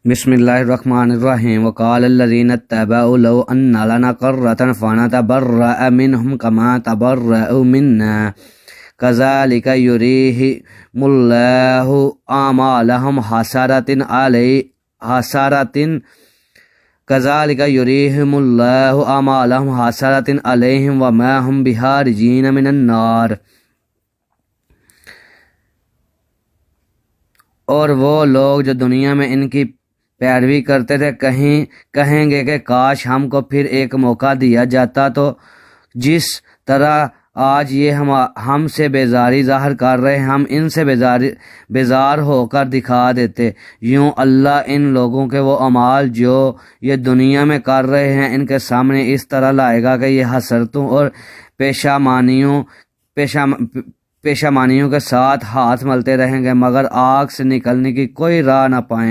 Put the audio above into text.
بسم اللہ الرحمن الرحیم وقال الذین اتبعوا لو ان لنا قرۃ فنتبرأ منهم كما تبرأوا منا كذلك يريهم الله أعمالهم حسرات عليهم وما هم بخارجين من النار۔ اور وہ لوگ جو دنیا میں ان کی پیروی کرتے تھے کہیں گے کہ کاش ہم کو پھر ایک موقع دیا جاتا تو جس طرح آج یہ ہم سے بیزاری ظاہر کر رہے ہیں ہم ان سے بیزار ہو کر دکھا دیتے۔ یوں اللہ ان لوگوں کے وہ اعمال جو یہ دنیا میں کر رہے ہیں ان کے سامنے اس طرح لائے گا کہ یہ حسرتوں اور پیشامانیوں کے ساتھ ہاتھ ملتے رہیں گے مگر آگ سے نکلنے کی کوئی راہ نہ پائیں گے۔